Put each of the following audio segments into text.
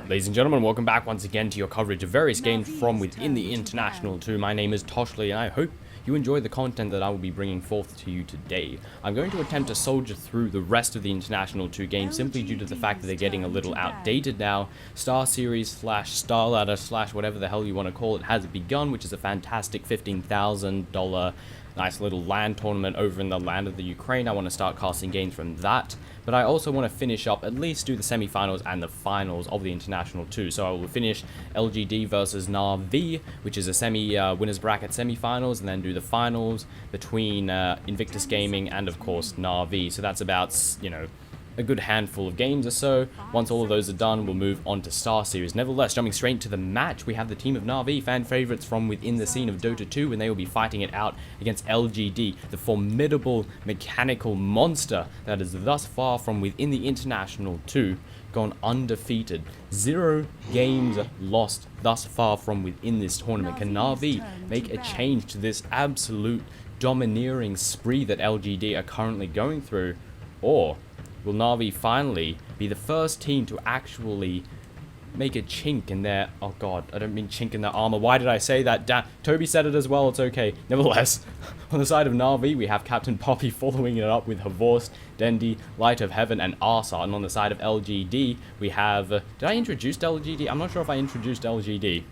Ladies and gentlemen, welcome back once again to your coverage of various games from within the International 2. My name is Toshley and I hope you enjoy the content that I will be bringing forth to you today. I'm going to attempt to soldier through the rest of the International 2 games simply due to the fact that they're getting a little outdated now. Star Series / Star Ladder / whatever the hell you want to call it has begun, which is a fantastic $15,000 nice little land tournament over in the land of the Ukraine. I want to start casting games from that, but I also want to finish up, at least do the semi-finals and the finals of the International 2. So I will finish LGD versus Na'Vi, which is a winners bracket semi-finals, and then do the finals between Invictus Gaming and of course Na'Vi. So that's about, you know, a good handful of games or so. Once all of those are done, we'll move on to Star Series. Nevertheless, jumping straight into the match, we have the team of Na'Vi, fan favorites from within the scene of Dota 2, and they will be fighting it out against LGD, the formidable mechanical monster that is thus far from within the International 2 gone undefeated. 0 games lost thus far from within this tournament. Can Na'Vi make a change to this absolute domineering spree that LGD are currently going through, or will Na'Vi finally be the first team to actually make a chink in their... Oh god, I don't mean chink in their armor. Why did I say that? Damn, Toby said it as well, it's okay. Nevertheless, on the side of Na'Vi, we have Captain Poppy following it up with Havorst, Dendi, Light of Heaven, and Arsa. And on the side of LGD, we have... did I introduce LGD? I'm not sure if I introduced LGD.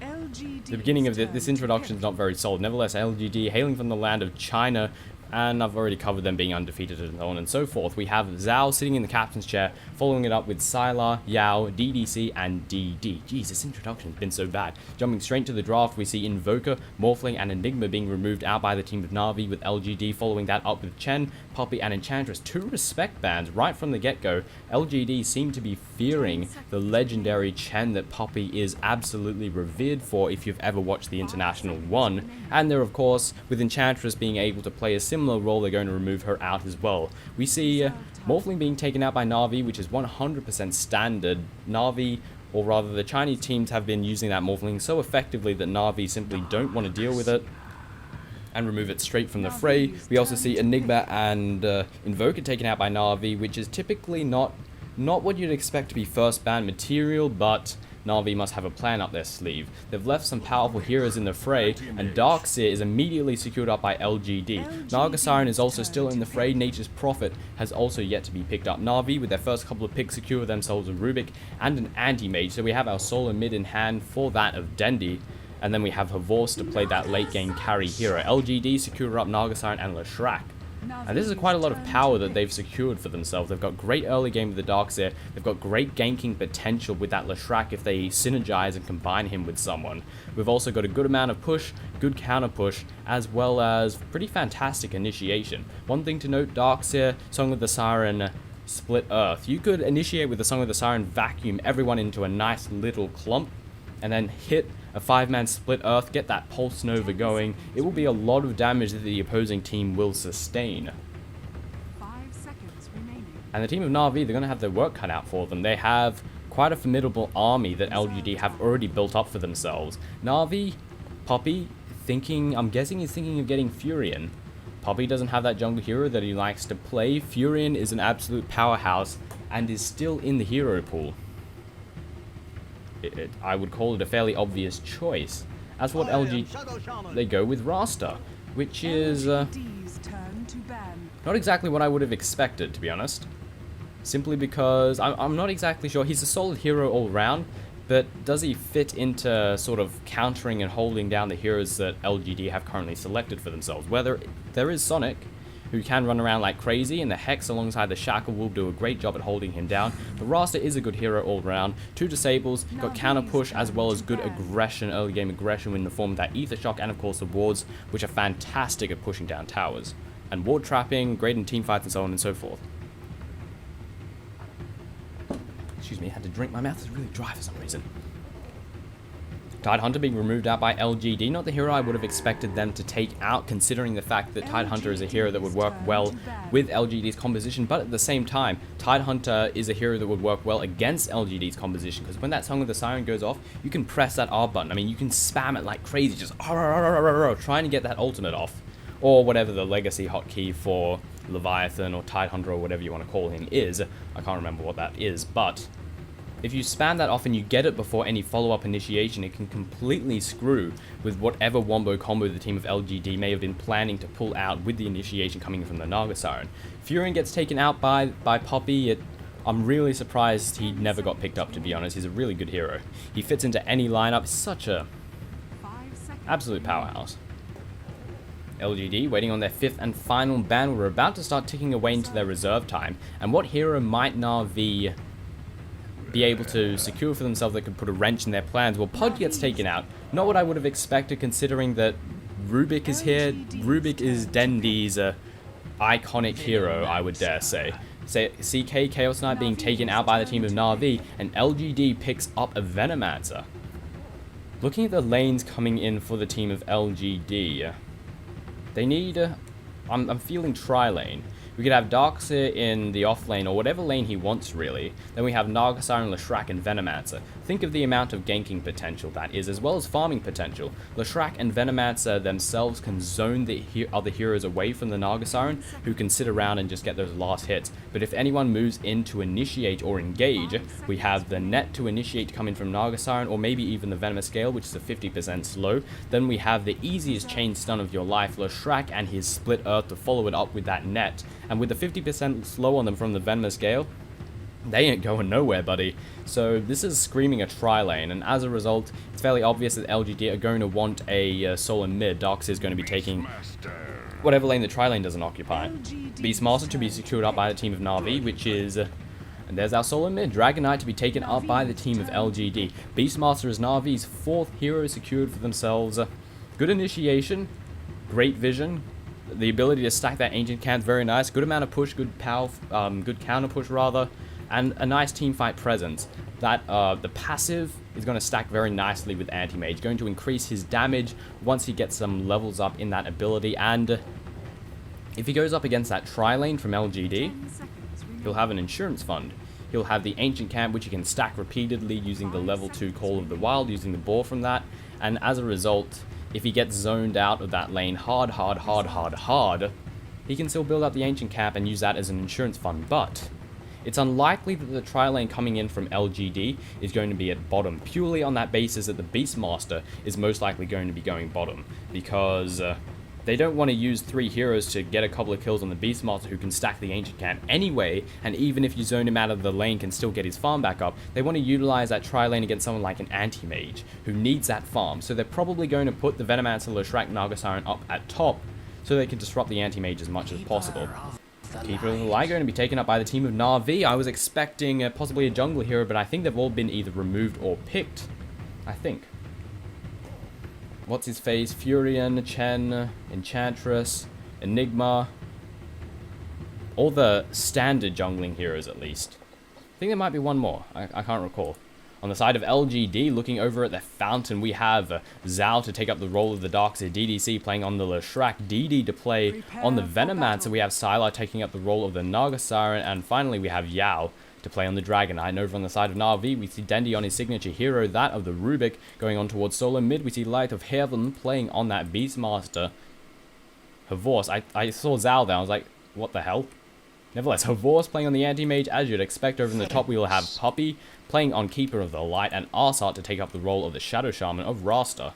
The beginning of this introduction is not very solid. Nevertheless, LGD, hailing from the land of China, and I've already covered them being undefeated and so on and so forth. We have Zhao sitting in the captain's chair, following it up with Sylar, Yao, DDC, and DD. Jeez, this introduction's been so bad. Jumping straight to the draft, we see Invoker, Morphling, and Enigma being removed out by the team of Na'Vi, with LGD following that up with Chen, Poppy, and Enchantress. 2 respect bans right from the get-go. LGD seem to be fearing the legendary Chen that Poppy is absolutely revered for if you've ever watched the International 1. And they're, of course, with Enchantress being able to play a similar role, they're going to remove her out as well. We see Morphling being taken out by Na'Vi, which is 100% standard. Na'Vi, or rather the Chinese teams, have been using that Morphling so effectively that Na'Vi simply don't want to deal with it and remove it straight from the fray. We also see Enigma and Invoker taken out by Na'Vi, which is typically not what you'd expect to be first ban material, but Na'Vi must have a plan up their sleeve. They've left some powerful heroes in the fray, and Darkseer is immediately secured up by LGD. Naga Siren is also still in the fray. Nature's Prophet has also yet to be picked up. Na'Vi, with their first couple of picks, secure themselves a Rubik and an anti-mage, so we have our solo mid in hand for that of Dendi. And then we have Havorst to play that late game carry hero. LGD secure up Naga Siren and Leshrac. And this is quite a lot of power that they've secured for themselves. They've got great early game with the Darkseer. They've got great ganking potential with that Leshrac if they synergize and combine him with someone. We've also got a good amount of push, good counter push, as well as pretty fantastic initiation. One thing to note, Darkseer, Song of the Siren, Split Earth. You could initiate with the Song of the Siren, vacuum everyone into a nice little clump, and then hit a 5-man Split Earth, get that Pulse Nova going. It will be a lot of damage that the opposing team will sustain. 5 seconds remaining. And the team of Na'Vi, they're going to have their work cut out for them. They have quite a formidable army that LGD have already built up for themselves. Na'Vi, Poppy, I'm guessing he's thinking of getting Furion. Poppy doesn't have that jungle hero that he likes to play. Furion is an absolute powerhouse and is still in the hero pool. I would call it a fairly obvious choice. As for what LG, they go with Rasta, which is not exactly what I would have expected, to be honest. Simply because I'm not exactly sure. He's a solid hero all round, but does he fit into sort of countering and holding down the heroes that LGD have currently selected for themselves? Whether there is Sonic, who can run around like crazy, and the Hex alongside the Shackle will do a great job at holding him down. But Rasta is a good hero all round. 2 disables, got counter push as well as good aggression, early game aggression in the form of that Ether Shock, and of course the wards, which are fantastic at pushing down towers. And ward trapping, great in team fights and so on and so forth. Excuse me, I had to drink, my mouth is really dry for some reason. Tidehunter being removed out by LGD, not the hero I would have expected them to take out, considering the fact that Tidehunter is a hero that would work well with LGD's composition, but at the same time, Tidehunter is a hero that would work well against LGD's composition, because when that Song of the Siren goes off, you can press that R button. I mean, you can spam it like crazy, just trying to get that ultimate off, or whatever the legacy hotkey for Leviathan or Tidehunter or whatever you want to call him is. I can't remember what that is, but if you spam that off and you get it before any follow-up initiation, it can completely screw with whatever wombo combo the team of LGD may have been planning to pull out with the initiation coming from the Naga Siren. Furion gets taken out by Poppy. I'm really surprised he never got picked up, to be honest. He's a really good hero. He fits into any lineup. Such a absolute powerhouse. LGD waiting on their 5th and final ban. We're about to start ticking away into their reserve time. And what hero might Na'Vi be able to secure for themselves that could put a wrench in their plans? Well, Pod gets taken out. Not what I would have expected, considering that Rubik is here. Rubik is Dendi's iconic hero, I would dare say. CK Chaos Knight being taken out by the team of Na'Vi, and LGD picks up a Venomancer. Looking at the lanes coming in for the team of LGD, they need I'm feeling tri-lane. We could have Darkseer in the off lane, or whatever lane he wants, really. Then we have Naga Siren, Leshrac, and Venomancer. Think of the amount of ganking potential that is, as well as farming potential. Leshrac and Venomancer themselves can zone the other heroes away from the Naga Siren, who can sit around and just get those last hits. But if anyone moves in to initiate or engage, we have the net to initiate coming from Naga Siren, or maybe even the Venomous Gale, which is a 50% slow. Then we have the easiest chain stun of your life, Leshrac and his Split Earth to follow it up with that net. And with the 50% slow on them from the Venomous Gale, they ain't going nowhere, buddy. So this is screaming a tri-lane, and as a result, it's fairly obvious that LGD are going to want a solo mid. Darkseer is going to be taking whatever lane the tri-lane doesn't occupy. Beastmaster to be secured up by the team of Na'Vi, which is... and there's our solo mid. Dragon Knight to be taken up by the team of LGD. Beastmaster is Na'Vi's 4th hero secured for themselves. Good initiation, great vision. The ability to stack that ancient camp, very nice. Good amount of push, good power, good counter push rather, and a nice team fight presence. That the passive is going to stack very nicely with Anti-Mage, going to increase his damage once he gets some levels up in that ability. And if he goes up against that tri-lane from LGD, he'll have an insurance fund. He'll have the ancient camp, which he can stack repeatedly using the level 2 Call of the Wild, using the boar from that, and as a result, if he gets zoned out of that lane hard, he can still build up the ancient camp and use that as an insurance fund. But it's unlikely that the tri-lane coming in from LGD is going to be at bottom, purely on that basis that the Beastmaster is most likely going to be going bottom, because they don't want to use 3 heroes to get a couple of kills on the Beastmaster who can stack the ancient camp anyway, and even if you zone him out of the lane can still get his farm back up. They want to utilize that tri-lane against someone like an Anti-Mage who needs that farm, so they're probably going to put the Venomancer, Leshrac, Naga Siren up at top so they can disrupt the Anti-Mage as much as possible. Keeper of the Light going to be taken up by the team of Na'Vi. I was expecting possibly a jungle hero, but I think they've all been either removed or picked. I think. What's his face? Furion, Chen, Enchantress, Enigma. All the standard jungling heroes, at least. I think there might be one more. I can't recall. On the side of LGD, looking over at the fountain, we have Zhao to take up the role of the Darkseer, DDC playing on the Leshrac, DD to play on the Venomancer. We have Sylar taking up the role of the Naga Siren, and finally we have Yao to play on the Dragon Knight. And over on the side of Na'Vi, we see Dendi on his signature hero, that of the Rubik, going on towards solo mid. We see Light of Heaven playing on that Beastmaster. Havorce, I saw Zhao there, I was like, what the hell? Nevertheless, Havorce playing on the Anti-Mage, as you'd expect. Over in the top, we will have Poppy playing on Keeper of the Light, and Arsart to take up the role of the Shadow Shaman of Rasta.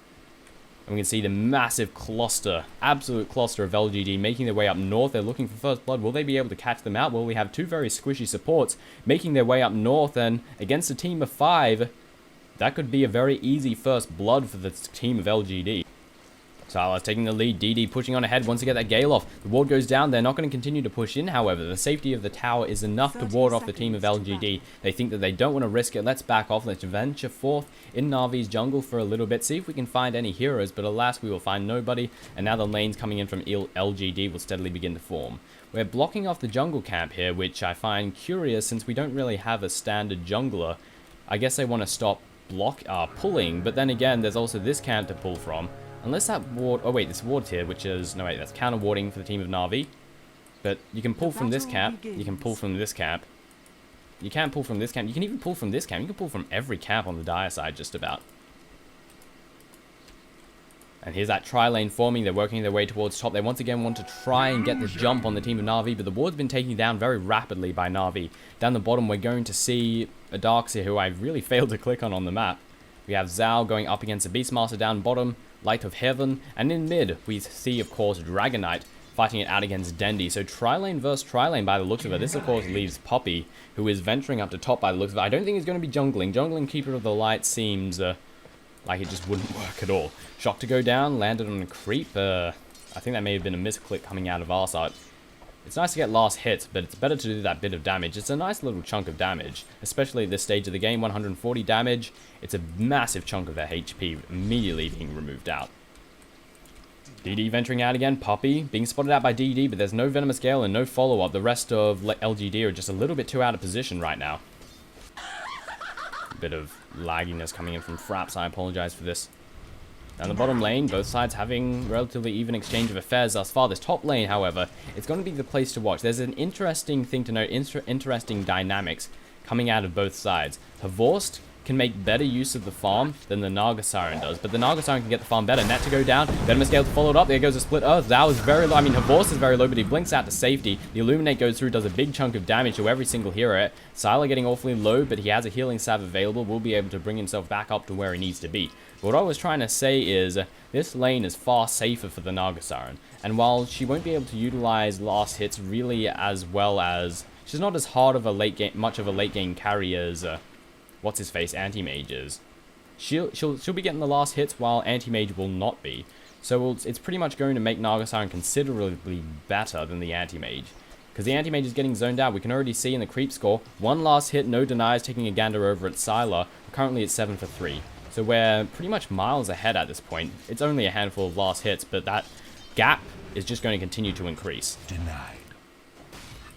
And we can see the massive cluster, absolute cluster of LGD making their way up north. They're looking for first blood. Will they be able to catch them out? Well, we have 2 very squishy supports making their way up north, and against a team of 5, that could be a very easy first blood for the team of LGD. Sylar's taking the lead, DD pushing on ahead, wants to get that Gale off. The ward goes down, they're not going to continue to push in, however. The safety of the tower is enough to ward off the team of LGD. They think that they don't want to risk it. Let's back off, let's venture forth in Na'Vi's jungle for a little bit, see if we can find any heroes, but alas, we will find nobody, and now the lanes coming in from LGD will steadily begin to form. We're blocking off the jungle camp here, which I find curious since we don't really have a standard jungler. I guess they want to stop pulling, but then again, there's also this camp to pull from. Unless that ward... oh wait, this ward's here, which is... no wait, that's counter warding for the team of Na'Vi. But you can pull from this camp, you can pull from this camp. You can't pull from this camp, you can even pull from this camp. You can pull from every camp on the dire side, just about. And here's that tri-lane forming. They're working their way towards top. They once again want to try and get this jump on the team of Na'Vi, but the ward's been taken down very rapidly by Na'Vi. Down the bottom, we're going to see a Darkseer, who I really failed to click on the map. We have Zhao going up against the Beastmaster down bottom, Light of Heaven, and in mid, we see, of course, Dragonite fighting it out against Dendi. So tri-lane versus tri-lane by the looks of it. This, of course, leaves Poppy, who is venturing up to top by the looks of it. I don't think he's going to be jungling. Jungling Keeper of the Light seems like it just wouldn't work at all. Shock to go down, landed on a creep. I think that may have been a misclick coming out of our side. It's nice to get last hits, but it's better to do that bit of damage. It's a nice little chunk of damage, especially at this stage of the game. 140 damage. It's a massive chunk of their HP immediately being removed out. DD venturing out again. Poppy being spotted out by DD, but there's no Venomous Gale and no follow-up. The rest of LGD are just a little bit too out of position right now. A bit of lagginess coming in from Fraps. I apologize for this. Down the bottom lane, both sides having relatively even exchange of affairs thus far. This top lane, however, it's going to be the place to watch. There's an interesting thing to note, interesting dynamics coming out of both sides. Havorst can make better use of the farm than the Naga Siren does, but the Naga Siren can get the farm better. Net to go down, Venomous Gale to follow it up. There goes a split earth. That was very low. I mean, Havorst is very low, but he blinks out to safety. The Illuminate goes through, does a big chunk of damage to every single hero. Sylar getting awfully low, but he has a healing salve available. Will be able to bring himself back up to where he needs to be. What I was trying to say is, this lane is far safer for the Naga Siren, and while she won't be able to utilize last hits really as well as, she's not as hard of a late game, much of a late game carry as what's his face, Anti-Mage is. She'll be getting the last hits while Anti-Mage will not be. So it's pretty much going to make Naga Siren considerably better than the Anti-Mage. Because the Anti-Mage is getting zoned out. We can already see in the creep score, one last hit, no denies, taking a gander over at Sylar. Currently it's 7 for 3. So we're pretty much miles ahead at this point. It's only a handful of last hits, but that gap is just going to continue to increase. Denied.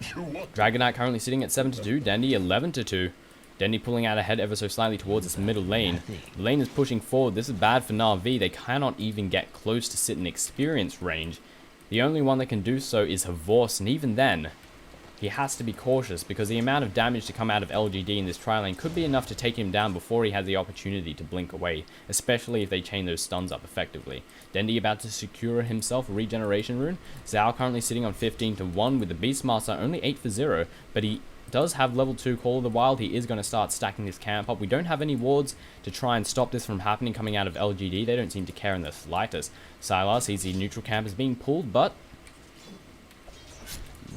Dragonite currently sitting at 7 to 2, Dendi 11 to 2. Dendi pulling out ahead ever so slightly towards this middle lane. The lane is pushing forward. This is bad for Na'Vi. They cannot even get close to sit in experience range. The only one that can do so is Havorst, and even then, he has to be cautious because the amount of damage to come out of LGD in this tri-lane could be enough to take him down before he has the opportunity to blink away, especially if they chain those stuns up effectively. Dendi about to secure himself a regeneration rune. Zhao currently sitting on 15 to 1 with the Beastmaster only 8 for 0, but he does have level 2 Call of the Wild. He is going to start stacking this camp up. We don't have any wards to try and stop this from happening coming out of LGD. They don't seem to care in the slightest. Sylar sees the neutral camp is being pulled, but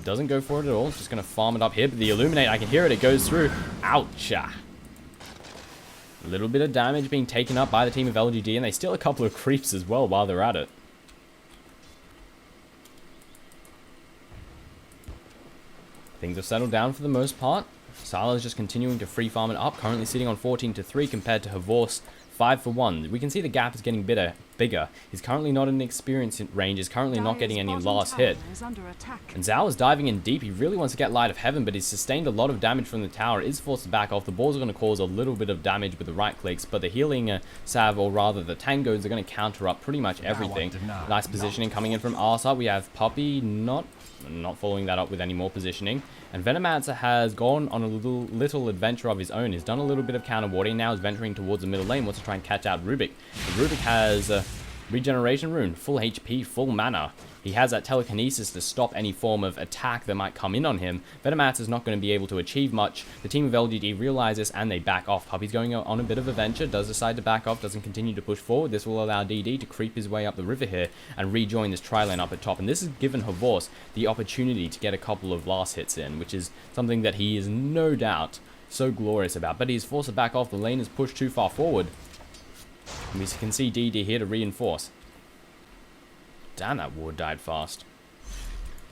doesn't go for it at all. Just going to farm it up here. But the Illuminate, I can hear it. It goes through. Ouch. A little bit of damage being taken up by the team of LGD, and they steal a couple of creeps as well while they're at it. Things have settled down for the most part. Sylar is just continuing to free farm it up. Currently sitting on 14 to 3 compared to Havorst 5 for 1. We can see the gap is getting bigger. He's currently not in experience range. He's currently not getting any last hit. And Zhao is diving in deep. He really wants to get Light of Heaven, but he's sustained a lot of damage from the tower. Is forced to back off. The balls are going to cause a little bit of damage with the right clicks, but the healing salve, or rather the tangos, are going to counter up pretty much everything. Nice positioning coming in from our side. We have Poppy not following that up with any more positioning. And Venomancer has gone on a little adventure of his own. He's done a little bit of counter warding. Now is venturing towards the middle lane. Wants to try and catch out Rubik. But Rubik has regeneration rune, full HP, full mana. He has that telekinesis to stop any form of attack that might come in on him. Venomancer is not going to be able to achieve much. The team of LGD realize this and they back off. Puppy's going on a bit of a venture, does decide to back off, doesn't continue to push forward. This will allow DD to creep his way up the river here and rejoin this tri-lane up at top. And this has given Havorst the opportunity to get a couple of last hits in, which is something that he is no doubt so glorious about. But he's forced to back off. The lane is pushed too far forward. And we can see DD here to reinforce. Damn, that ward died fast.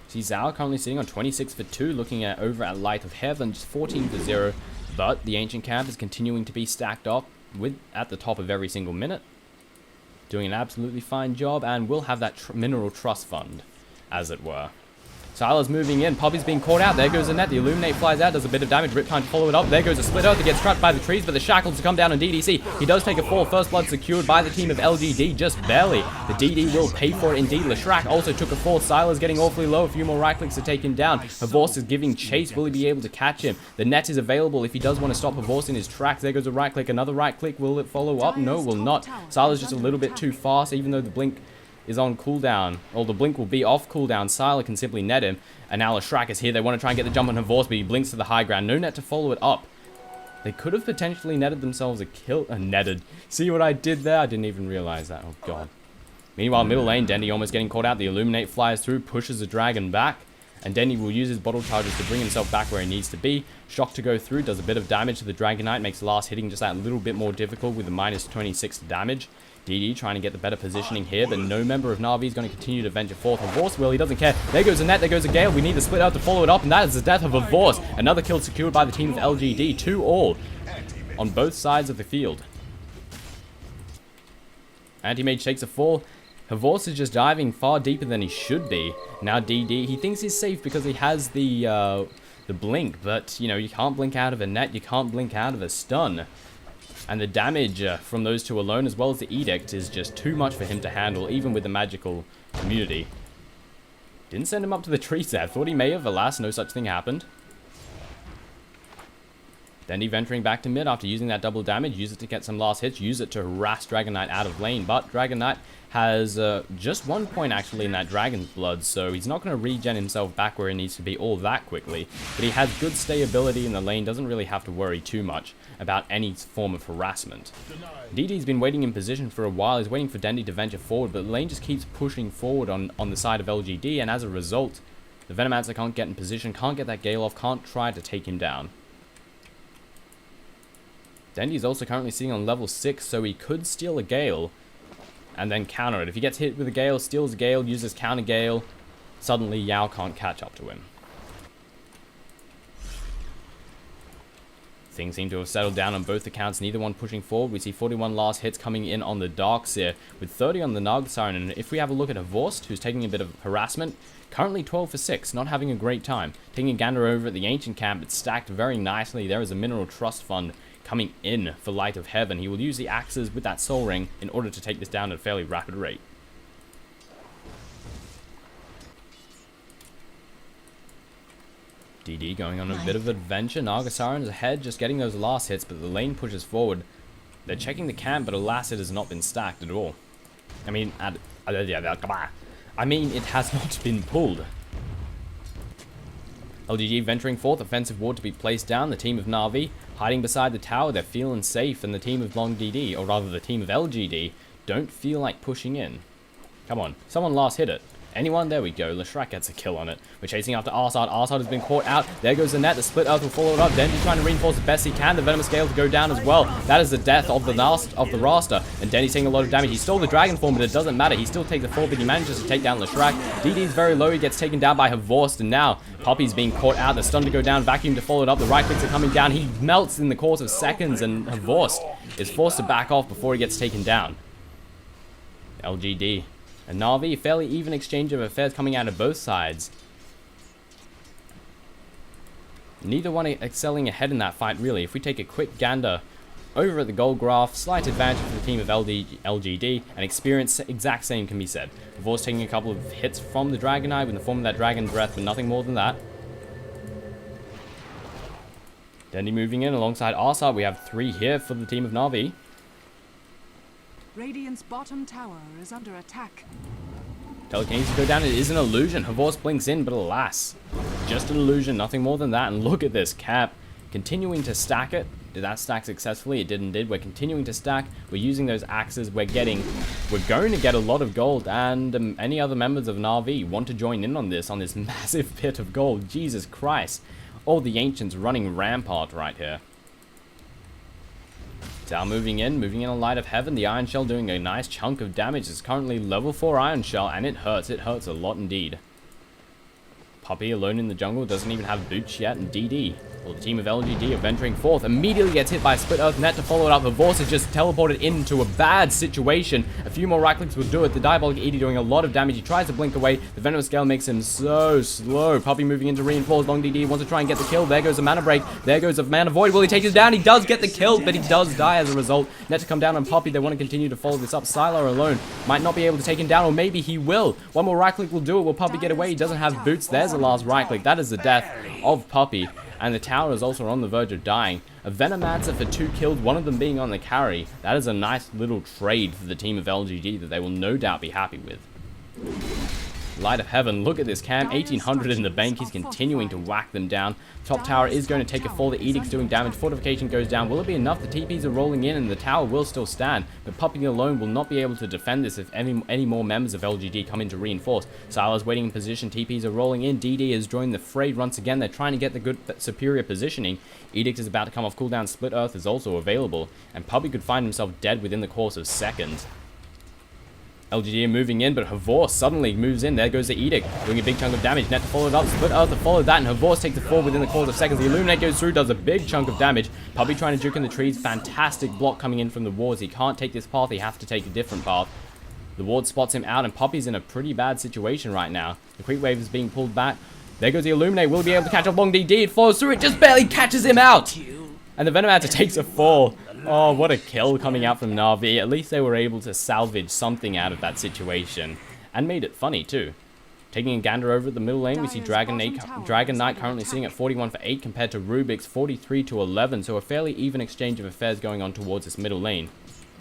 See Zhao currently sitting on 26 for 2, looking at over at Light of Heaven, just 14 for 0. But the Ancient Camp is continuing to be stacked up at the top of every single minute. Doing an absolutely fine job, and will have that mineral trust fund, as it were. Sila's moving in. Poppy's being caught out. There goes the net. The Illuminate flies out. Does a bit of damage. Rip trying to follow it up. There goes a Split Earth. It gets trapped by the trees, but the Shackles to come down on DDC. He does take a fall. First blood secured by the team of LGD. Just barely. The DD will pay for it indeed. Leshrac also took a fall. Sila's getting awfully low. A few more right clicks to take him down. Havorst is giving chase. Will he be able to catch him? The net is available if he does want to stop Havorst in his tracks. There goes a right click. Another right click. Will it follow up? No, will not. Sila's just a little bit too fast, even though the blink is on cooldown, or the blink will be off cooldown. Sila can simply net him, and now Leshrac is here. They want to try and get the jump on Havorst, but he blinks to the high ground. No net to follow it up. They could have potentially netted themselves a kill. Netted. See what I did there? I didn't even realize that. Oh god. Meanwhile, middle lane, Dendy almost getting caught out. The Illuminate flies through, pushes the dragon back, and Dendy will use his bottle charges to bring himself back where he needs to be. Shock to go through, does a bit of damage to the Dragonite, makes the last hitting just that little bit more difficult with the minus 26 damage. DD trying to get the better positioning here, but no member of Na'Vi is going to continue to venture forth. Havorst will, he doesn't care. There goes a net, there goes a Gale. We need the Split Out to follow it up, and that is the death of Havorst. Another kill secured by the team of LGD, 2-all on both sides of the field. Anti-Mage takes a fall. Havorst is just diving far deeper than he should be. Now DD, he thinks he's safe because he has the blink, but you know, you can't blink out of a net, you can't blink out of a stun. And the damage from those two alone, as well as the Edict, is just too much for him to handle, even with the magical community. Didn't send him up to the trees there. Thought he may have, alas, no such thing happened. Dendy venturing back to mid after using that double damage. Use it to get some last hits. Use it to harass Dragon Knight out of lane. But Dragon Knight has just 1 point actually in that Dragon's Blood. So he's not going to regen himself back where he needs to be all that quickly. But he has good stayability in the lane. Doesn't really have to worry too much about any form of harassment. DD's been waiting in position for a while. He's waiting for Dendy to venture forward. But the lane just keeps pushing forward on the side of LGD. And as a result, the Venomancer can't get in position. Can't get that Gale off. Can't try to take him down. Dendy is also currently sitting on level 6, so he could steal a Gale and then counter it. If he gets hit with a Gale, steals a Gale, uses counter Gale, suddenly Yao can't catch up to him. Things seem to have settled down on both accounts, neither one pushing forward. We see 41 last hits coming in on the Darkseer, with 30 on the Naga Siren. And if we have a look at Havorst, who's taking a bit of harassment, currently 12 for 6, not having a great time. Taking a gander over at the Ancient Camp, it's stacked very nicely. There is a Mineral Trust Fund coming in for Light of Heaven. He will use the axes with that Soul Ring in order to take this down at a fairly rapid rate. DD going on a bit of adventure. Naga Siren's ahead, just getting those last hits, but the lane pushes forward. They're checking the camp, but alas, it has not been stacked at all. I mean, it has not been pulled. LGD venturing forth, offensive ward to be placed down. The team of Na'Vi hiding beside the tower, they're feeling safe, and the team of Long DD, or rather the team of LGD, don't feel like pushing in. Come on, someone last hit it. Anyone? There we go. Leshrac gets a kill on it. We're chasing after Arsad. Arsad has been caught out. There goes the net. The Split Earth will follow it up. Dendy trying to reinforce the best he can. The Venomous Gale to go down as well. That is the death of the Raster. And Dendy's taking a lot of damage. He stole the Dragon Form, but it doesn't matter. He still takes the fall, but he manages to take down Leshrac. DD's very low. He gets taken down by Havorst, and now Poppy's being caught out. The stun to go down. Vacuum to follow it up. The right clicks are coming down. He melts in the course of seconds, and Havorst is forced to back off before he gets taken down. LGD. And Na'Vi, fairly even exchange of affairs coming out of both sides. Neither one excelling ahead in that fight, really. If we take a quick gander over at the gold graph, slight advantage for the team of LGD, and experience exact same can be said. Havorst taking a couple of hits from the Dragonite in the form of that Dragon Breath, but nothing more than that. Dendy moving in alongside Arsad. We have 3 here for the team of Na'Vi. Radiant's bottom tower is under attack. Telekinesis to go down. It is an illusion. Havorst blinks in, but alas, just an illusion, nothing more than that. And look at this cap, continuing to stack it. Did that stack successfully? It did. We're continuing to stack. We're using those axes. We're going to get a lot of gold. And any other members of Na'Vi want to join in on this massive pit of gold. Jesus Christ! All the ancients running rampart right here. Tau moving in on Light of Heaven. The Iron Shell doing a nice chunk of damage. It's currently level 4 Iron Shell, and it hurts. It hurts a lot indeed. Puppy alone in the jungle, doesn't even have boots yet, and DD. Well, the team of LGD are venturing forth, immediately gets hit by a split earth net to follow it up. Havorse is just teleported into a bad situation. A few more right clicks will do it. The Diabolic Edie doing a lot of damage. He tries to blink away. The Venomous Gale makes him so slow. Puppy moving into reinforce. Long DD wants to try and get the kill. There goes a mana break. There goes a mana void. Will he take it down? He does get the kill, but he does die as a result. Net to come down on Puppy. They want to continue to follow this up. Sylar alone might not be able to take him down, or maybe he will. One more right click will do it. Will Puppy get away? He doesn't have boots. There's the last right click. That is the death of Puppy. And the tower is also on the verge of dying. A Venomancer for 2 kills, one of them being on the carry. That is a nice little trade for the team of LGD that they will no doubt be happy with. Light of Heaven, look at this cam, 1800 in the bank, he's continuing to whack them down. Top tower is going to take a fall, the Edict's doing damage, Fortification goes down. Will it be enough? The TPs are rolling in and the tower will still stand, but Puppy alone will not be able to defend this if any more members of LGD come in to reinforce. Sylar's waiting in position, TPs are rolling in, DD has joined the fray once again, they're trying to get the good superior positioning. Edict is about to come off cooldown, Split Earth is also available, and Puppy could find himself dead within the course of seconds. LGD are moving in, but Havorse suddenly moves in. There goes the Edict, doing a big chunk of damage. Net to follow it up, Split Earth to follow that, and Havorse takes the fall within the course of seconds. The Illuminate goes through, does a big chunk of damage. Puppy trying to juke in the trees. Fantastic block coming in from the wards. He can't take this path, he has to take a different path. The ward spots him out, and Puppy's in a pretty bad situation right now. The Creep Wave is being pulled back. There goes the Illuminate. Will he be able to catch up Long DD? It follows through, it just barely catches him out! And the Venomancer takes a fall. Oh, what a kill coming out from Na'Vi. At least they were able to salvage something out of that situation. And made it funny, too. Taking a gander over at the middle lane, we see Dragon Knight currently sitting at 41 for 8 compared to Rubik's 43 to 11. So a fairly even exchange of affairs going on towards this middle lane.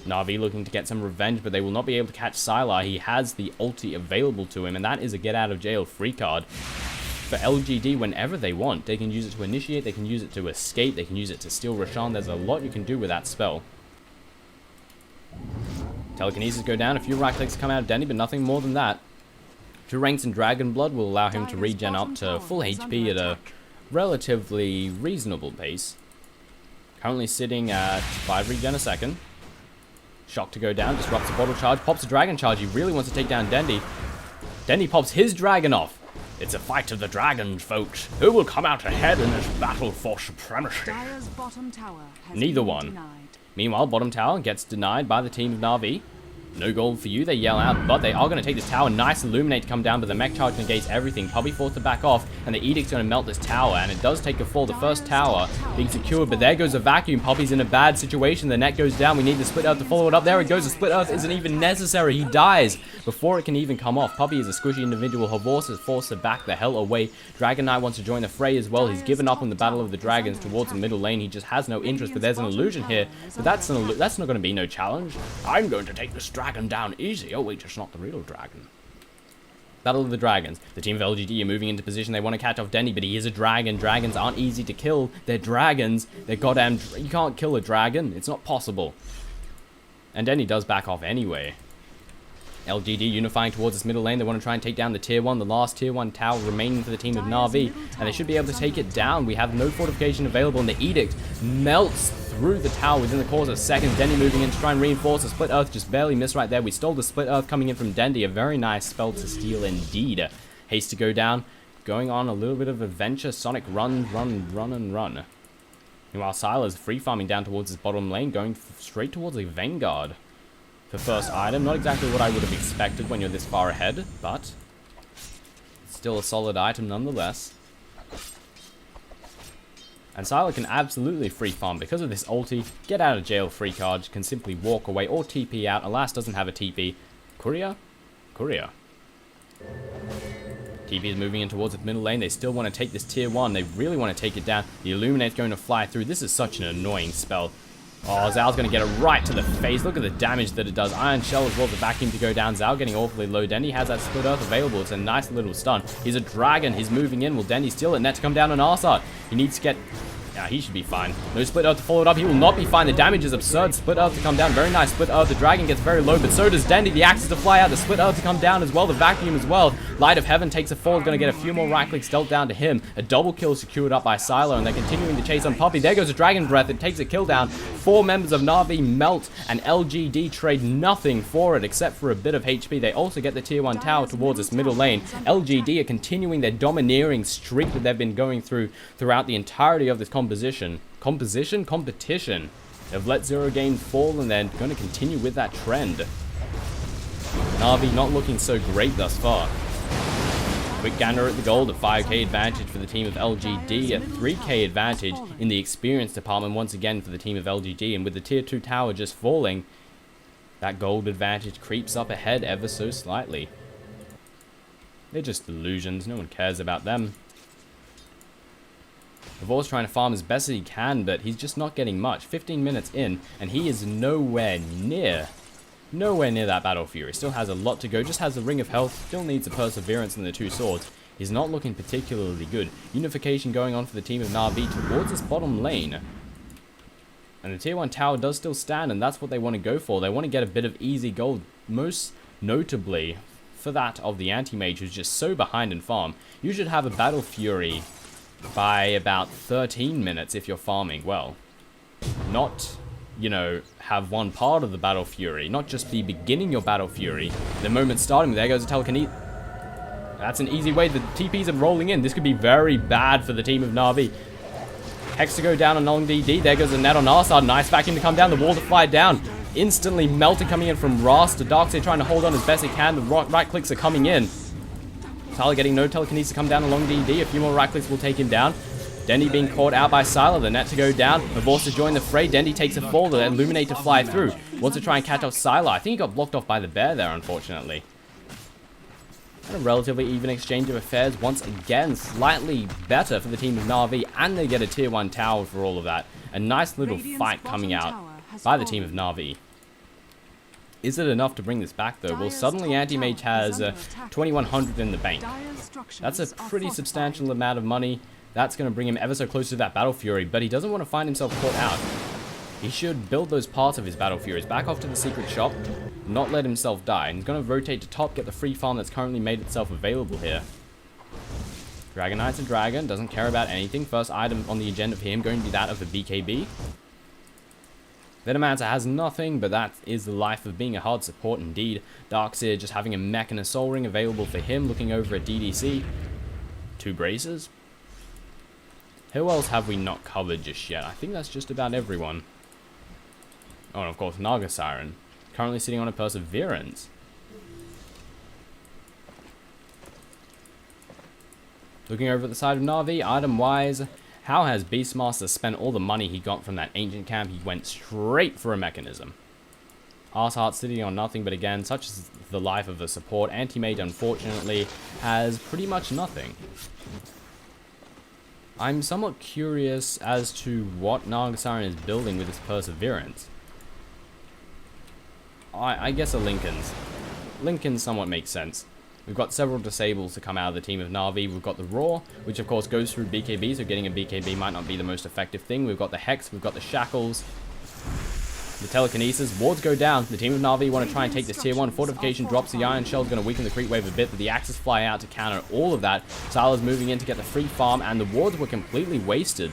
Na'Vi looking to get some revenge, but they will not be able to catch Sylar. He has the ulti available to him, and that is a get out of jail free card. For LGD, whenever they want, they can use it to initiate, they can use it to escape, they can use it to steal Roshan. There's a lot you can do with that spell. Telekinesis go down, a few right clicks come out of Denny, but nothing more than that. 2 ranks in Dragon Blood will allow him to regen up to full HP at a relatively reasonable pace. Currently sitting at 5 regen a second. Shock to go down, disrupts the bottle charge, pops a dragon charge. He really wants to take down Dendy. Dendy pops his dragon off. It's a fight of the dragons, folks. Who will come out ahead in this battle for supremacy? Neither one. Meanwhile, bottom tower gets denied by the team of Na'Vi. No gold for you, they yell out, but they are going to take this tower. Nice Illuminate to come down, but the mech charge negates everything. Puppy forced to back off, and the Edict's going to melt this tower, and it does take a fall. The first tower being secured, but there goes a vacuum. Puppy's in a bad situation. The net goes down. We need the Split Earth to follow it up. There it goes. The Split Earth isn't even necessary. He dies before it can even come off. Puppy is a squishy individual. Havorse is forced to back the hell away. Dragon Knight wants to join the fray as well. He's given up on the Battle of the Dragons towards the middle lane. He just has no interest, but there's an illusion here. But that's not going to be no challenge. I'm going to take this dragon down easy. Oh wait, it's not the real dragon. Battle of the Dragons. The team of LGD are moving into position. They want to catch off Denny, but he is a dragon. Dragons aren't easy to kill. They're dragons. They're goddamn... You can't kill a dragon. It's not possible. And Denny does back off anyway. LGD unifying towards this middle lane. They want to try and take down the tier 1, the last tier 1 tower remaining for the team of Na'Vi, and they should be able to take it down. We have no fortification available, and the Edict melts through the tower within the course of seconds. Dendy moving in to try and reinforce. The Split Earth just barely missed right there. We stole the Split Earth coming in from Dendy. A very nice spell to steal indeed. Haste to go down. Going on a little bit of adventure. Sonic run. Meanwhile, Sylar's free farming down towards his bottom lane, going straight towards a Vanguard. The first item, not exactly what I would have expected when you're this far ahead, but still a solid item nonetheless. And Sylar can absolutely free farm because of this ulti. Get out of jail free card, can simply walk away or TP out. Alas doesn't have a TP. Courier? TP is moving in towards the middle lane. They still want to take this tier 1. They really want to take it down. The Illuminate's going to fly through. This is such an annoying spell. Oh, Zhao's going to get it right to the face. Look at the damage that it does. Iron Shell as well, the vacuum to go down. Zhao getting awfully low. Dendy has that Split Earth available. It's a nice little stun. He's a dragon. He's moving in. Will Dendy steal it? Net to come down on Arsart. He needs to get Yeah, he should be fine. No Split Earth to follow it up. He will not be fine. The damage is absurd. Split Earth to come down. Very nice Split Earth. The Dragon gets very low, but so does Dendy. The Axe is to fly out. The Split Earth to come down as well. The Vacuum as well. Light of Heaven takes a fall. Going to get a few more right clicks dealt down to him. A double kill secured up by Silo, and they're continuing to chase on Puppy. There goes a Dragon Breath. It takes a kill down. 4 members of Na'Vi melt, and LGD trade nothing for it except for a bit of HP. They also get the tier 1 tower towards this middle lane. LGD are continuing their domineering streak that they've been going throughout the entirety of this competition. They've let 0 games fall, and they're going to continue with that trend. Na'Vi not looking so great thus far. Quick gander at the gold, a 5k advantage for the team of LGD, a 3k advantage in the experience department once again for the team of LGD, and with the tier 2 tower just falling, that gold advantage creeps up ahead ever so slightly. They're just illusions, no one cares about them. Havor's trying to farm as best as he can, but he's just not getting much. 15 minutes in, and he is nowhere near that Battle Fury. Still has a lot to go, just has a Ring of Health, still needs the Perseverance and the 2 swords. He's not looking particularly good. Unification going on for the team of Na'Vi towards this bottom lane. And the tier 1 tower does still stand, and that's what they want to go for. They want to get a bit of easy gold, most notably for that of the Anti-Mage, who's just so behind in farm. You should have a Battle Fury by about 13 minutes if you're farming well. Not, you know, have one part of the Battle Fury, not just be beginning your Battle Fury. The moment starting, there goes a telekinesis. That's an easy way. The TPs are rolling in. This could be very bad for the team of Na'Vi. Hex to go down on LGD. There goes a net on our side. Nice vacuum to come down. The wall to fly down. Instantly melting coming in from Ras. The Darkseid trying to hold on as best he can. The right clicks are coming in. Tyler getting no telekinesis to come down along DD. A few more right clicks will take him down. Dendy being caught out by Silo. The net to go down. Havors to join the fray. Dendy takes a fall. The Illuminate to fly through. Wants to try and catch off Silo. I think he got blocked off by the bear there, unfortunately. And a relatively even exchange of affairs. Once again, slightly better for the team of Na'Vi. And they get a tier 1 tower for all of that. A nice little fight coming out by the team of Na'Vi. Is it enough to bring this back, though? Well, suddenly Anti-Mage has 2,100 in the bank. That's a pretty substantial amount of money. That's going to bring him ever so close to that Battle Fury, but he doesn't want to find himself caught out. He should build those parts of his Battle Furies back off to the secret shop, not let himself die. And he's going to rotate to top, get the free farm that's currently made itself available here. Dragon Knight's a dragon, doesn't care about anything. First item on the agenda for him going to be that of a BKB. Venomancer has nothing, but that is the life of being a hard support indeed. Darkseid just having a mech and a soul ring available for him, looking over at DDC. 2 braces. Who else have we not covered just yet? I think that's just about everyone. Oh, and of course, Naga Siren. Currently sitting on a Perseverance. Looking over at the side of Na'Vi, item-wise, how has Beastmaster spent all the money he got from that ancient camp? He went straight for a mechanism. Arseheart sitting on nothing, but again, such is the life of a support. Anti-Mage, unfortunately, has pretty much nothing. I'm somewhat curious as to what Naga Siren is building with his Perseverance. I guess a Lincoln's. Lincoln somewhat makes sense. We've got several disables to come out of the team of Na'Vi. We've got the Roar, which of course goes through BKB, so getting a BKB might not be the most effective thing. We've got the Hex, we've got the Shackles, the Telekinesis. Wards go down. The team of Na'Vi want to try and take this tier 1. Fortification drops. The Iron Shell's going to weaken the creep wave a bit, but the Axes fly out to counter all of that. Sala's moving in to get the free farm, and the wards were completely wasted.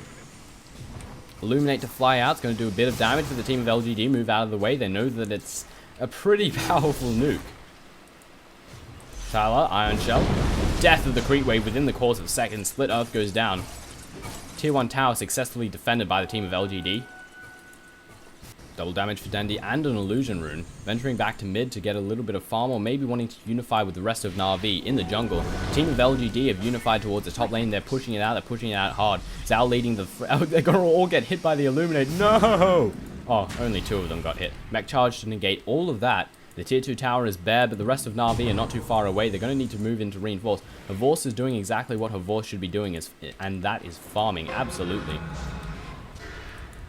Illuminate to fly out. It's going to do a bit of damage for the team of LGD. Move out of the way. They know that it's a pretty powerful nuke. Tyler, Iron Shell. Death of the creep wave within the course of seconds. Split Earth goes down. Tier 1 tower successfully defended by the team of LGD. Double damage for Dendy and an illusion rune. Venturing back to mid to get a little bit of farm, or maybe wanting to unify with the rest of Na'Vi in the jungle. The team of LGD have unified towards the top lane. They're pushing it out hard. Zal leading the... they're going to all get hit by the Illuminate. No! Oh, only 2 of them got hit. Mech charge to negate all of that. The tier 2 tower is bare, but the rest of Na'Vi are not too far away. They're going to need to move into reinforce. Havors is doing exactly what Havors should be doing, and that is farming, absolutely.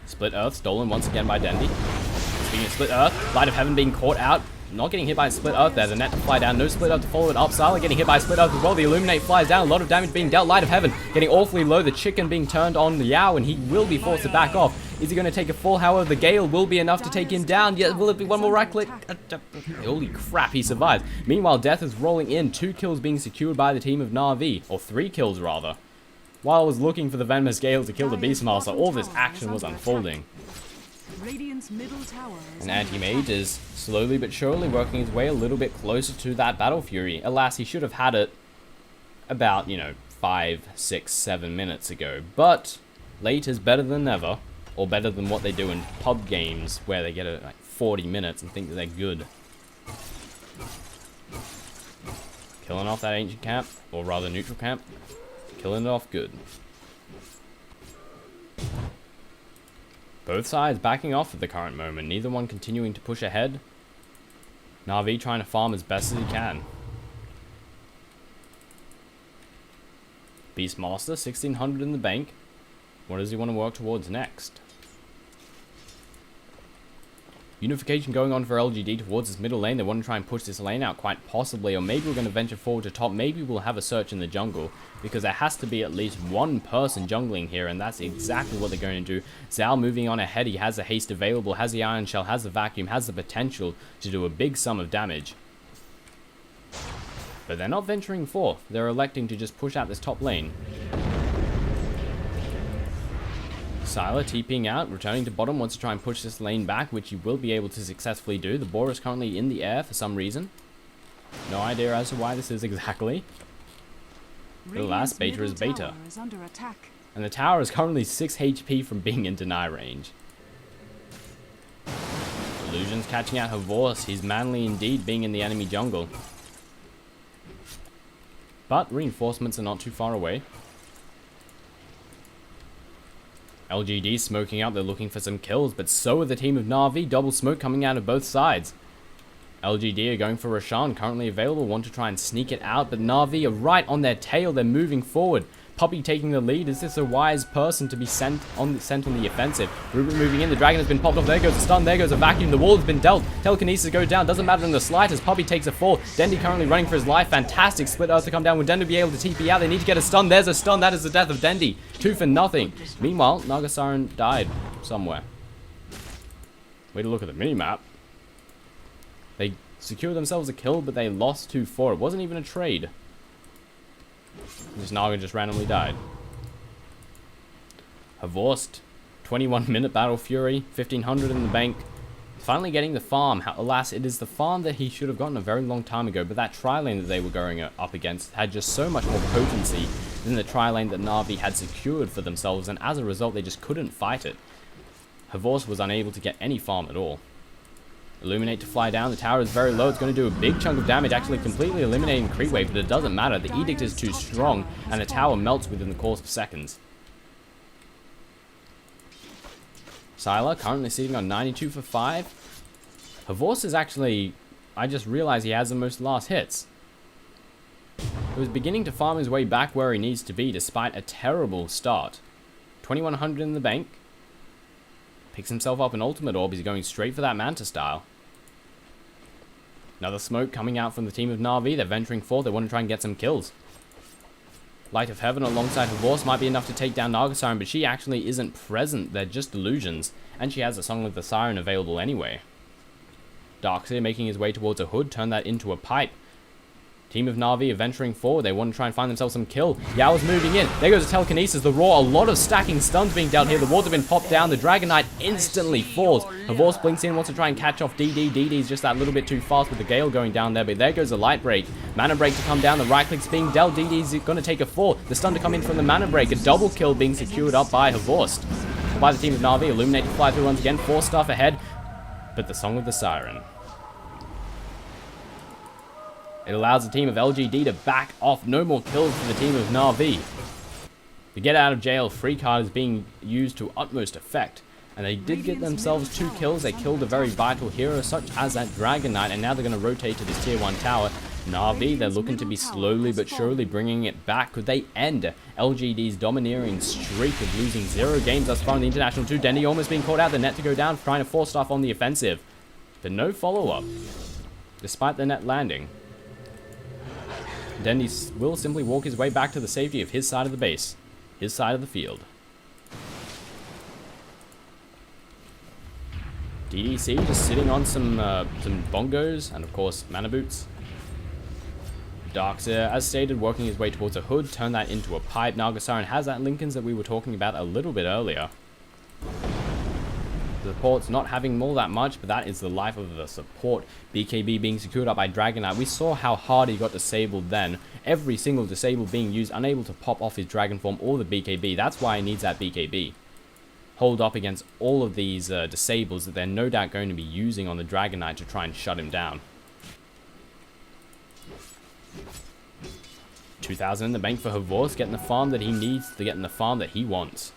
Split Earth stolen once again by Dendy. Speaking of Split Earth, Light of Heaven being caught out. not getting hit by a split earth there. The net to fly down. No split earth to follow it up. Silent getting hit by a split earth as well. The illuminate flies down. A lot of damage being dealt. Light of heaven getting awfully low. The chicken being turned on the Yao, and he will be forced to back off. Is he going to take a fall? However, the gale will be enough to take him down. Yet will it be one more right click? Holy crap, he survives. Meanwhile, death is rolling in. 2 kills being secured by the team of Na'Vi, or 3 kills rather. While I was looking for the venomous gale to kill the Beastmaster, all this action was unfolding. And Anti-Mage is slowly but surely working his way a little bit closer to that Battle Fury. Alas, he should have had it about, 5, 6, 7 minutes ago. But late is better than never, or better than what they do in pub games where they get it like 40 minutes and think that they're good. Killing off that ancient camp, or rather neutral camp. Killing it off good. Both sides backing off at the current moment, neither one continuing to push ahead. Na'Vi trying to farm as best as he can. Beastmaster, 1600 in the bank. What does he want to work towards next? Unification going on for LGD towards this middle lane. They want to try and push this lane out quite possibly, or maybe we're going to venture forward to top. Maybe we'll have a search in the jungle, because there has to be at least one person jungling here, and that's exactly what they're going to do. Zhao moving on ahead. He has the haste available, has the iron shell, has the vacuum, has the potential to do a big sum of damage. But they're not venturing forth. They're electing to just push out this top lane. Sylar TPing out, returning to bottom, wants to try and push this lane back, which he will be able to successfully do. The boar is currently in the air for some reason. No idea as to why this is exactly. The last beta is beta. And the tower is currently 6 HP from being in deny range. Illusion's catching out Havor's. He's manly indeed being in the enemy jungle. But reinforcements are not too far away. LGD smoking out, they're looking for some kills, but so are the team of Na'Vi. Double smoke coming out of both sides. LGD are going for Roshan, currently available, want to try and sneak it out, but Na'Vi are right on their tail, they're moving forward. Puppy taking the lead. Is this a wise person to be sent on the offensive? Ruben moving in, the dragon has been popped off, there goes a stun, there goes a vacuum, the wall has been dealt. Telekinesis goes down, doesn't matter in the slightest. Puppy takes a fall. Dendi currently running for his life, fantastic split earth to come down. Will Dendi be able to TP out? They need to get a stun, there's a stun, that is the death of Dendi. 2 for nothing. Meanwhile, Nagasaran died somewhere. Way to look at the minimap. They secured themselves a kill, but they lost 2-4. It wasn't even a trade. This Naga just randomly died. Havorst, 21-minute Battle Fury, 1500 in the bank. Finally getting the farm. Alas, it is the farm that he should have gotten a very long time ago, but that tri-lane that they were going up against had just so much more potency than the tri-lane that Na'Vi had secured for themselves, and as a result, they just couldn't fight it. Havorst was unable to get any farm at all. Illuminate to fly down. The tower is very low. It's going to do a big chunk of damage, actually completely eliminating creep wave, but it doesn't matter. The edict is too strong, and the tower melts within the course of seconds. Sylar currently sitting on 92 for 5. Havorst is actually... I just realized he has the most last hits. He was beginning to farm his way back where he needs to be, despite a terrible start. 2100 in the bank. Picks himself up an ultimate orb. He's going straight for that Manta style. Another smoke coming out from the team of Na'Vi. They're venturing forth. They want to try and get some kills. Light of Heaven alongside Havorst might be enough to take down Nagasaran, but she actually isn't present. They're just illusions. And she has a Song of the Siren available anyway. Darkseer making his way towards a hood. Turn that into a pipe. Team of Na'Vi are venturing forward. They want to try and find themselves some kill. Yao is moving in. There goes the telekinesis. The roar. A lot of stacking stuns being dealt here. The wards have been popped down. The Dragon Knight instantly falls. Havorst blinks in. Wants to try and catch off DD. DD's just that little bit too fast with the Gale going down there. But there goes the Light Break. Mana Break to come down. The right click's being dealt. DD's going to take a fall. The stun to come in from the Mana Break. A double kill being secured up by Havorst. By the team of Na'Vi. Illuminate to fly through once again. 4 stuff ahead. But the Song of the Siren. It allows the team of LGD to back off. No more kills for the team of Na'Vi. The get out of jail free card is being used to utmost effect. And they did get themselves 2 kills. They killed a very vital hero such as that Dragon Knight. And now they're going to rotate to this tier 1 tower. Na'Vi, they're looking to be slowly but surely bringing it back. Could they end LGD's domineering streak of losing 0 games thus far in the International 2? Dendi almost being caught out. The net to go down, trying to force stuff on the offensive. But no follow-up. despite the net landing. Dendy will simply walk his way back to the safety of his side of the base, his side of the field. DDC just sitting on some bongos and of course mana boots. Darkseer, as stated, working his way towards a hood, turn that into a pipe. Nagasaran has that Lincolns that we were talking about a little bit earlier. The support's not having all that much, but that is the life of the support. BKB being secured up by Dragon Knight. We saw how hard he got disabled then. Every single disable being used, unable to pop off his Dragon Form or the BKB. That's why he needs that BKB. Hold up against all of these disables that they're no doubt going to be using on the Dragon Knight to try and shut him down. 2,000 in the bank for Havor's, getting the farm that he needs to get in the farm that he wants.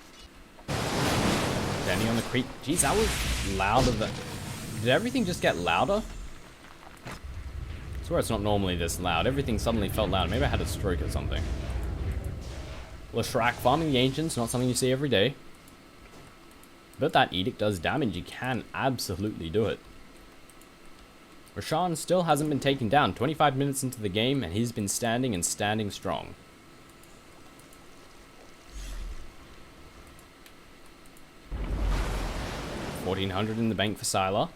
Danny on the creep. Jeez, that was louder than... Did everything just get louder? I swear it's not normally this loud. Everything suddenly felt loud. Maybe I had a stroke or something. Leshrac farming the Ancients, not something you see every day. But that Edict does damage. You can absolutely do it. Roshan still hasn't been taken down. 25 minutes into the game, and he's been standing and standing strong. $1,400 in the bank for Sylar.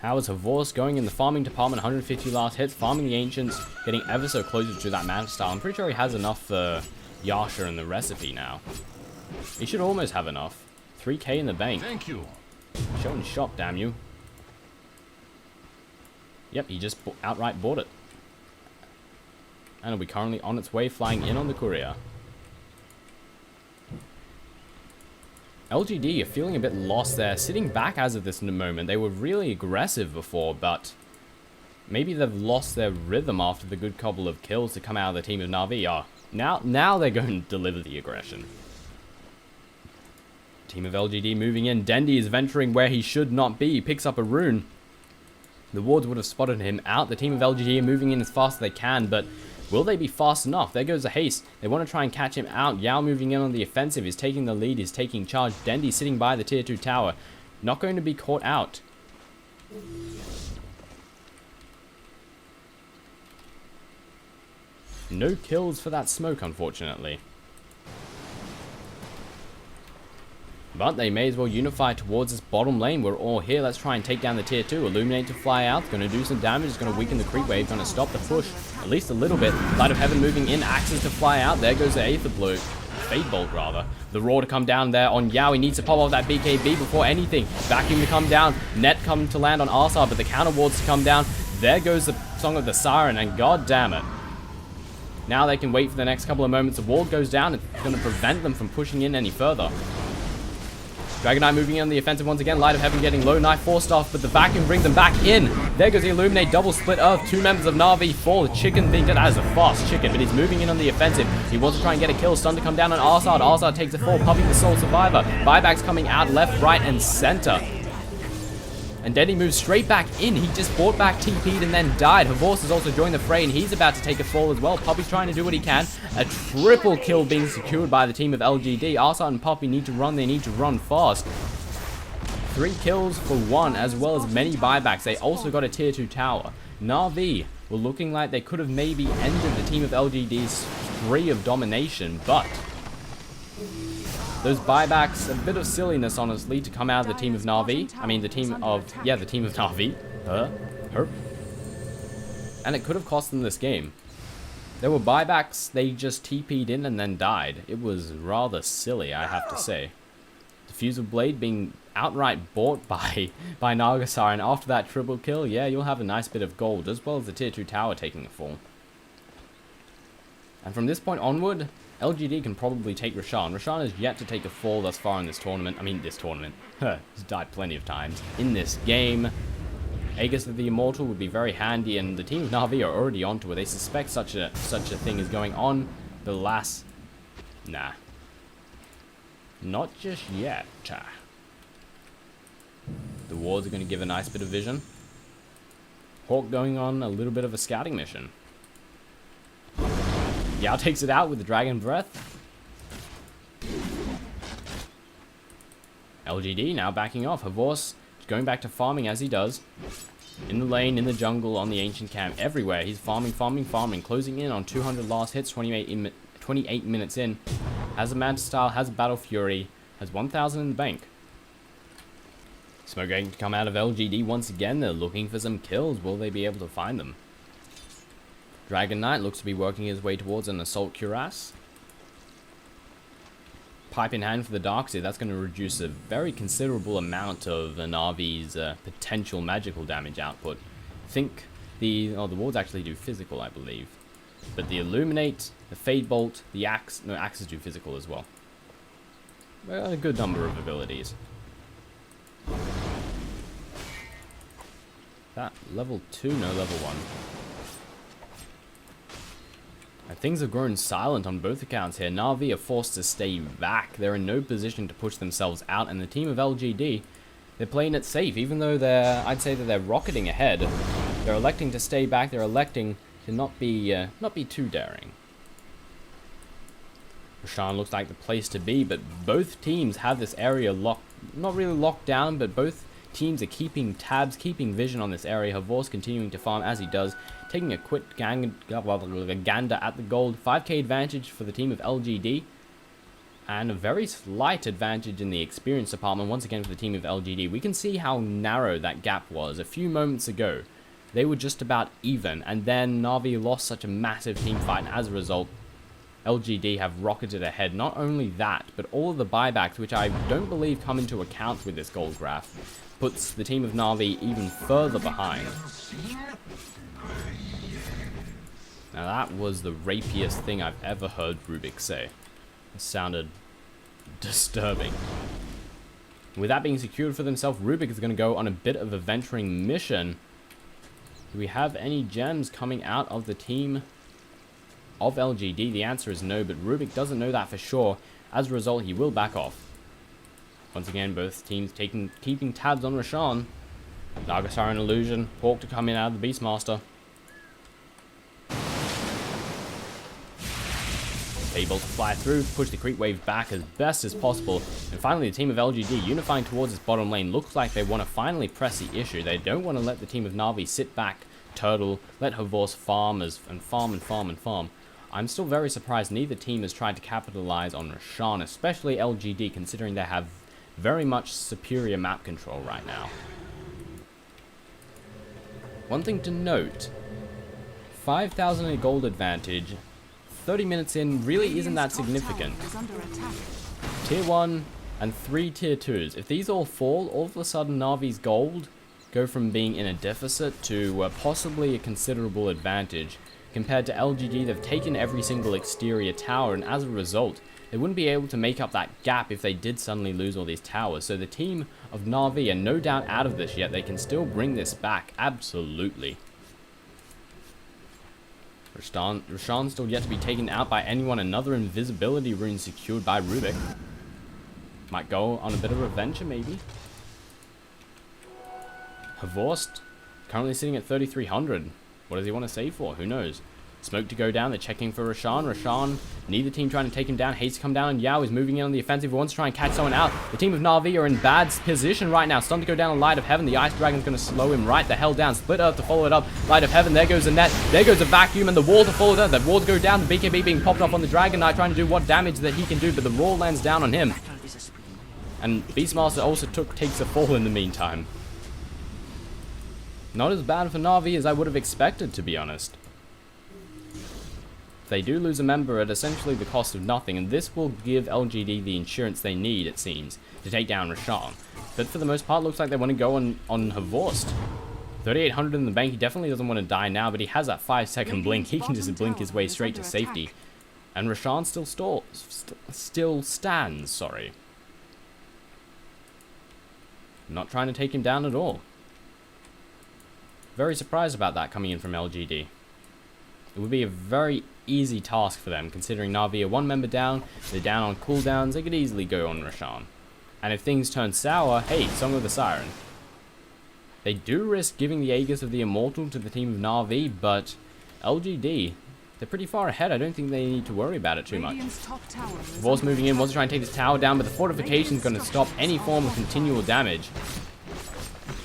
How is Havor's going in the farming department? 150 last hits, farming the Ancients, getting ever so closer to that mana style. I'm pretty sure he has enough for Yasha in the recipe now. He should almost have enough. 3k in the bank. Thank you. Show and shop, damn you. Yep, he just outright bought it. And it'll be currently on its way, flying in on the courier. LGD are feeling a bit lost there, sitting back as of this moment. They were really aggressive before, but maybe they've lost their rhythm after the good couple of kills to come out of the team of Na'Vi. Now they're going to deliver the aggression. Team of LGD moving in. Dendy is venturing where he should not be. He picks up a rune. The wards would have spotted him out. The team of LGD are moving in as fast as they can, but will they be fast enough? There goes a haste. They want to try and catch him out. Yao moving in on the offensive. He's taking the lead. He's taking charge. Dendy sitting by the tier 2 tower. Not going to be caught out. No kills for that smoke, unfortunately. But they may as well unify towards this bottom lane. We're all here. Let's try and take down the tier 2. Illuminate to fly out. Going to do some damage. It's going to weaken the creep wave. Going to stop the push. At least a little bit. Light of Heaven moving in. Axes to fly out. There goes the Aether Blow. Fade Bolt, rather. The Roar to come down there on Yao. He needs to pop off that BKB before anything. Vacuum to come down. Net come to land on Arsar, but the counter wards to come down. There goes the Song of the Siren, and god damn it. Now they can wait for the next couple of moments. The ward goes down. It's going to prevent them from pushing in any further. Dragon Knight moving in on the offensive once again. Light of Heaven getting low. Knife forced off, but the vacuum brings them back in. There goes the Illuminate. Double split earth. 2 members of Na'Vi fall. The chicken being dead as a fast chicken, but he's moving in on the offensive. He wants to try and get a kill. Stun to come down on Arsad. Arsad takes a fall. Puppy the sole survivor. Buybacks coming out left, right, and center. And Denny moves straight back in. He just bought back, TP'd, and then died. Havor's has also joined the fray, and he's about to take a fall as well. Puppy's trying to do what he can. A triple kill being secured by the team of LGD. Arsad and Puppy need to run. They need to run fast. 3 kills for 1, as well as many buybacks. They also got a tier 2 tower. Na'Vi were looking like they could have maybe ended the team of LGD's spree of domination, but those buybacks, a bit of silliness, honestly, to come out of the team of Na'Vi. I mean, the team of Na'Vi. And it could have cost them this game. There were buybacks, they just TP'd in and then died. It was rather silly, I have to say. Diffusal Blade being outright bought by Nagasar, and after that triple kill, yeah, you'll have a nice bit of gold, as well as the tier 2 tower taking a fall. And from this point onward, LGD can probably take Roshan. Roshan has yet to take a fall thus far in this tournament. I mean, this tournament. He's died plenty of times. In this game, Aegis of the Immortal would be very handy, and the team of Na'Vi are already onto it. They suspect such a thing is going on. The last... Nah. Not just yet. The wards are going to give a nice bit of vision. Hawk going on a little bit of a scouting mission. Yao takes it out with the Dragon Breath. LGD now backing off. Havor's going back to farming as he does. In the lane, in the jungle, on the ancient camp, everywhere. He's farming, closing in on 200 last hits, 28 minutes in. Has a Manta Style, has a Battle Fury, has 1,000 in the bank. Smoke going to come out of LGD once again. They're looking for some kills. Will they be able to find them? Dragon Knight looks to be working his way towards an Assault Cuirass. Pipe in hand for the Darkseer. That's going to reduce a very considerable amount of Na'Vi's potential magical damage output. I think the wards actually do physical, I believe. But the Illuminate, the Fade Bolt, the Axe... No, Axes do physical as well. Well, a good number of abilities. That level 2, no level 1. Things have grown silent on both accounts here. Na'Vi are forced to stay back. They're in no position to push themselves out, and the team of LGD, they're playing it safe, even though I'd say that they're rocketing ahead. They're electing to stay back. They're electing to not be too daring. Roshan looks like the place to be, but both teams have this area locked, not really locked down, but both teams are keeping tabs, keeping vision on this area. Havor's continuing to farm as he does, taking a quick gander at the gold. 5k advantage for the team of LGD, and a very slight advantage in the experience department once again for the team of LGD. We can see how narrow that gap was. A few moments ago, they were just about even, and then Na'Vi lost such a massive team fight, and as a result, LGD have rocketed ahead. Not only that, but all of the buybacks, which I don't believe come into account with this gold graph, puts the team of Na'Vi even further behind. Now that was the rapiest thing I've ever heard Rubik say. It sounded disturbing. With that being secured for themselves, Rubik is going to go on a bit of a venturing mission. Do we have any gems coming out of the team of LGD? The answer is no, but Rubik doesn't know that for sure. As a result, he will back off. Once again, both teams keeping tabs on Roshan. Naga Siren Illusion, Hawk to come in out of the Beastmaster. Able to fly through, push the creep wave back as best as possible. And finally, the team of LGD unifying towards its bottom lane. Looks like they want to finally press the issue. They don't want to let the team of Na'Vi sit back, turtle, let Havor's farm and farm. I'm still very surprised neither team has tried to capitalize on Roshan, especially LGD, considering they have very much superior map control right now. One thing to note, 5,000 in gold advantage, 30 minutes in really isn't that significant. Tier 1 and 3 tier 2s. If these all fall, all of a sudden Na'Vi's gold go from being in a deficit to possibly a considerable advantage. Compared to LGD, they've taken every single exterior tower, and as a result, they wouldn't be able to make up that gap if they did suddenly lose all these towers. So the team of Na'Vi are no doubt out of this yet. They can still bring this back, absolutely. Roshan still yet to be taken out by anyone. Another invisibility rune secured by Rubik. Might go on a bit of a venture, maybe. Havorst, currently sitting at 3,300. What does he want to save for? Who knows? Smoke to go down. They're checking for Roshan. Roshan, neither team trying to take him down. Hates to come down, and Yao is moving in on the offensive. He wants to try and catch someone out. The team of Na'Vi are in bad position right now. Stun to go down on Light of Heaven. The Ice Dragon's going to slow him right the hell down. Split Earth to follow it up. Light of Heaven. There goes the net. There goes a vacuum, and the wall to follow that. The wall to go down. The BKB being popped off on the Dragon Knight, trying to do what damage that he can do, but the roar lands down on him. And Beastmaster also takes a fall in the meantime. Not as bad for Na'Vi as I would have expected, to be honest. They do lose a member at essentially the cost of nothing, and this will give LGD the insurance they need, it seems, to take down Roshan. But for the most part, looks like they want to go on Havorst. 3,800 in the bank. He definitely doesn't want to die now, but he has that 5-second blink. He can just blink his way straight to safety. And Roshan still stands, sorry. Not trying to take him down at all. Very surprised about that coming in from LGD. It would be a very easy task for them, considering Na'Vi are one member down, they're down on cooldowns, they could easily go on Roshan. And if things turn sour, hey, Song of the Siren. They do risk giving the Aegis of the Immortal to the team of Na'Vi, but LGD, they're pretty far ahead. I don't think they need to worry about it too much. Havor's moving in, wants to try and take this tower down, but the fortification is going to stop any form of continual damage.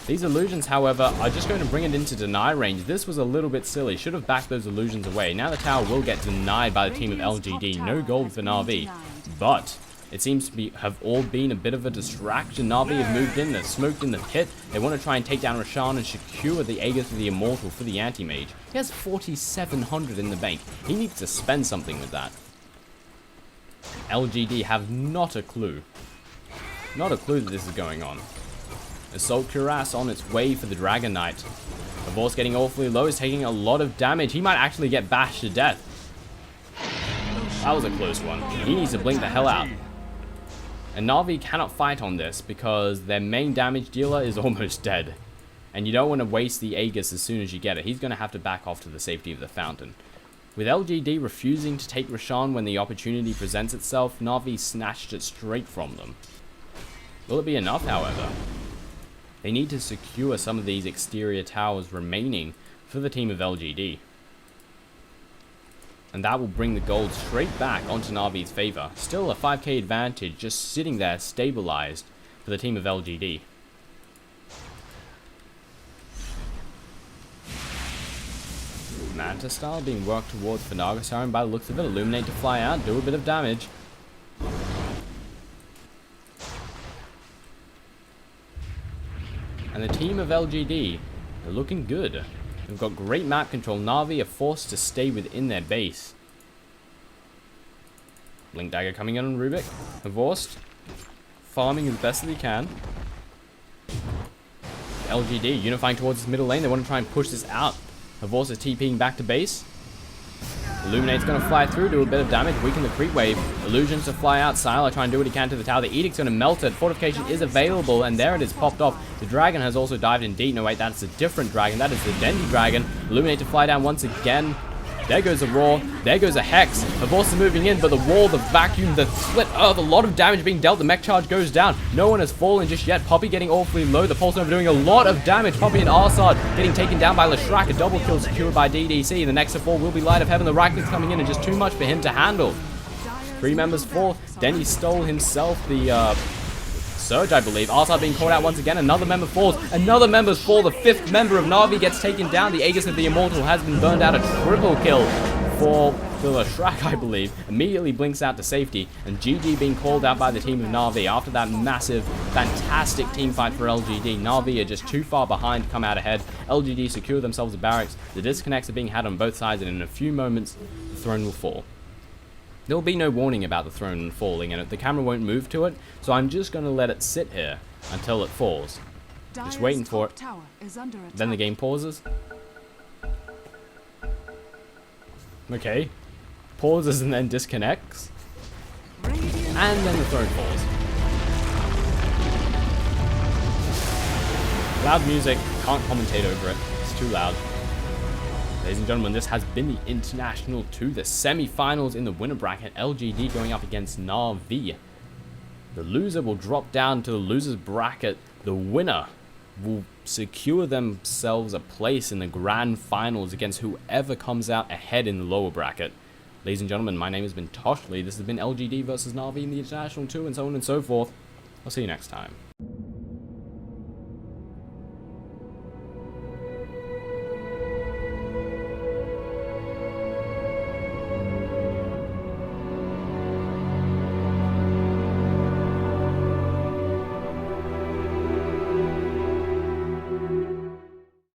These illusions, however, are just going to bring it into deny range. This was a little bit silly. Should have backed those illusions away. Now the tower will get denied by the team of LGD. No gold for Na'Vi. But it seems to have all been a bit of a distraction. Na'Vi have moved in. They're smoked in the pit. They want to try and take down Roshan and secure the Aegis of the Immortal for the anti-mage. He has 4,700 in the bank. He needs to spend something with that. LGD have not a clue. Not a clue that this is going on. Assault Cuirass on its way for the Dragon Knight. Divorce getting awfully low, is taking a lot of damage. He might actually get bashed to death. That was a close one. He needs to blink the hell out. And Na'Vi cannot fight on this because their main damage dealer is almost dead. And you don't want to waste the Aegis as soon as you get it. He's going to have to back off to the safety of the fountain. With LGD refusing to take Roshan when the opportunity presents itself, Na'Vi snatched it straight from them. Will it be enough, however? They need to secure some of these exterior towers remaining for the team of LGD. And that will bring the gold straight back onto Na'Vi's favor. Still a 5k advantage just sitting there stabilized for the team of LGD. Manta style being worked towards for Nagasar, and by the looks of it, Illuminate to fly out, do a bit of damage. And the team of LGD are looking good. They've got great map control. Na'Vi are forced to stay within their base. Blink Dagger coming in on Rubik. Divorced. Farming as best as he can. LGD unifying towards his middle lane. They want to try and push this out. Divorce is TPing back to base. Illuminate's going to fly through, do a bit of damage, weaken the creep wave. Illusions to fly out. Sylar try and do what he can to the tower. The Edict's going to melt it. Fortification is available, and there it is, popped off. The dragon has also dived in deep. No, wait, that's a different dragon. That is the Dendi dragon. Illuminate to fly down once again. There goes a roar. There goes a hex. Divorce is moving in, but the wall, the vacuum, the split. Oh, a lot of damage being dealt. The mech charge goes down. No one has fallen just yet. Poppy getting awfully low. The Pulse Nova doing a lot of damage. Poppy and Arsad getting taken down by Lashrak. A double kill secured by DDC. The next to fall will be Light of Heaven. The Racket's coming in and just too much for him to handle. 3 members fall. Denny stole himself the Surge, I believe. Arsad being caught out once again. Another member falls. Another member's fall. The 5th member of Na'Vi gets taken down. The Aegis of the Immortal has been burned out. A triple kill for the Lashrak, I believe. Immediately blinks out to safety. And GG being called out by the team of Na'Vi. After that massive, fantastic team fight for LGD, Na'Vi are just too far behind to come out ahead. LGD secure themselves a barracks. The disconnects are being had on both sides, and in a few moments, the throne will fall. There will be no warning about the throne falling, and the camera won't move to it, so I'm just going to let it sit here until it falls. Just waiting for it. Then the game pauses. Okay. Pauses and then disconnects. And then the throne falls. Loud music, can't commentate over it, it's too loud. Ladies and gentlemen, this has been the International 2, the semi-finals in the winner bracket. LGD going up against Na'Vi. The loser will drop down to the loser's bracket. The winner will secure themselves a place in the grand finals against whoever comes out ahead in the lower bracket. Ladies and gentlemen, my name has been Toshley. This has been LGD versus Na'Vi in the International 2, and so on and so forth. I'll see you next time.